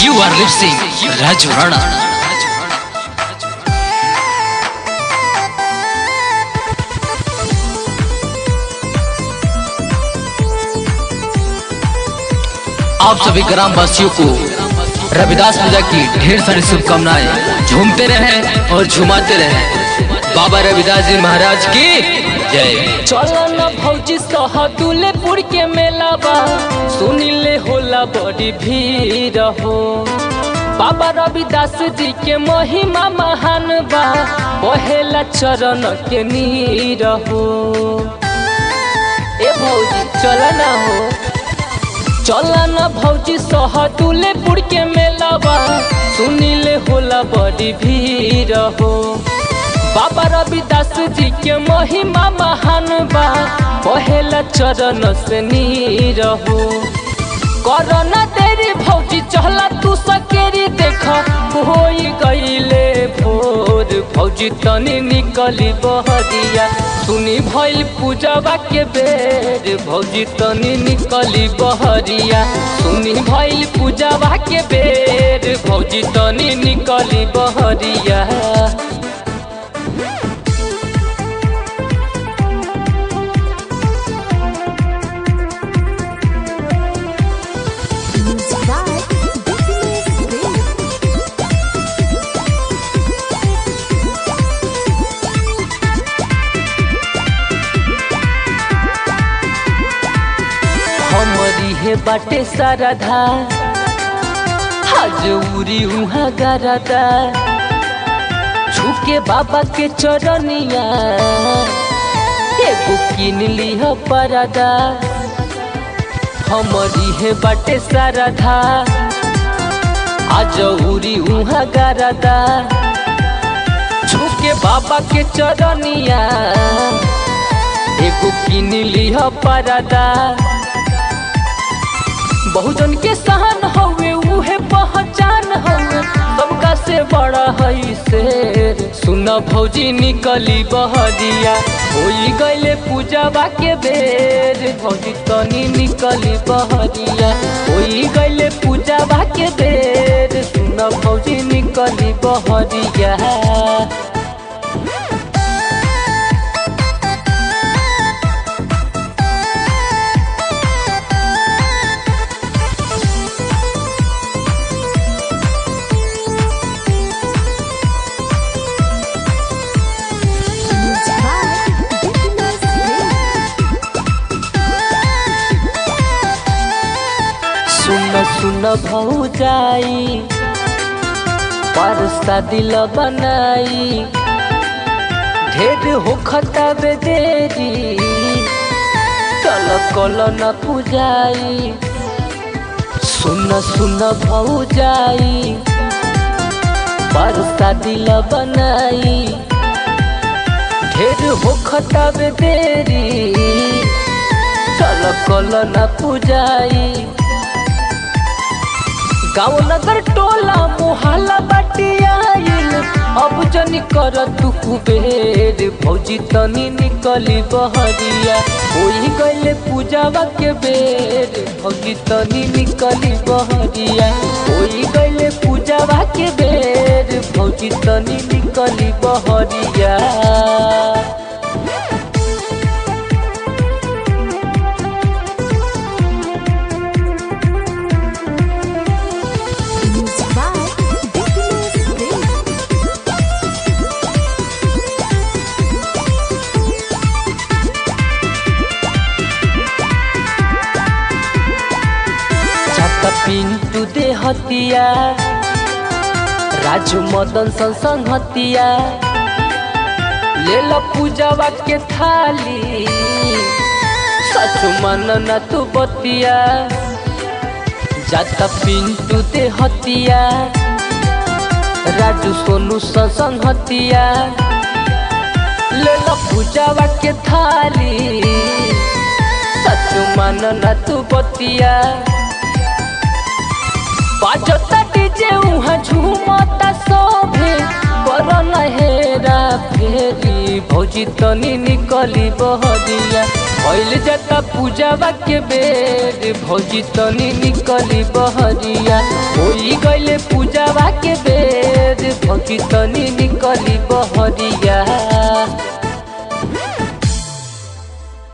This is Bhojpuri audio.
You are listening Raju Rana. आप सभी ग्रामवासियों को रविदास पूजा की ढेर सारी शुभकामनाएं। झूमते रहें और झुमाते रहें। बाबा रविदास जी महाराज की जय। चलो न भौजी सहदुलेपुर के मेला बा, सुनिले होला बड़ी भीड़ हो। बाबा रविदास जी के महिमा महान बा, पहला चरण के नीर हो। ए भौजी चल न हो, चल न भौजी सहदुलेपुर के मेला बा, सुनिले होला बड़ी भीड़ हो। बाबा रविदास जी के महिमा महान बा, पहला चरण से नीर हो। करना तेरी भौजी चहला तू सकेरी देख, होई गईले भोर। भौजी तनी निकली बहरिया, सुनी भइल पूजवा के बेर। भौजी तनी निकली बहरिया, सुनी भइल पूजवा के बेर। भौजी तनी निकली बहरिया। हमरी हे बाटे सरधा, हजूरी उहाँ गरदा। झुके बाबा के चरनिया, एगो किन लिह परदा। हमरी हे बाटे सरधा, हजूरी उहाँ गरदा। झुके बाबा के चरनिया, एगो किन लिह परदा। बहुजन के सहन हवे उहे पहचान हवे, सबका से बड़ा है शेर। सुना भौजी निकली बहरिया, होई गईले पूजवा के बेर। भौजी तनी निकली बहरिया, होई गईले पूजवा के बेर। सुना भौजी निकली बहरिया। सुन भौजाई, परसा दिल बनाई। ढेर हो खताबे देरी, चल कल न पूजाई। सुन भौजाई, परसा दिल बनाई। ढेर हो खताबे देरी, चल कल न पूजाई। गाँव नगर टोला मोहल्ला बटियाइल, अब जनी कर तू कुबेर। भौजी तनी निकली बहरिया, होई गईले पूजवा के बेर। भौजी तनी निकली बहरिया, होई गईले पूजवा के बेर। भौजी तनी निकली बहरिया। पिंटू दे हतिया, राजू मदन संग हतिया। ले लो पूजवा के थाली, सच मन न तू बतिया। जाता पिंटू दे हतिया, राजू सोनू संग हतिया। ले लो पूजवा के थाली, सच मन न तू बतिया। बाजता डीजे उहाँ झूमता सोभे, करना हेरा फेरी। भौजी तनी निकली बहरिया, भइल जाता पूजवा के बेर। भौजी तनी निकली बहरिया, होई गइल भौजी तनी निकली बहरिया।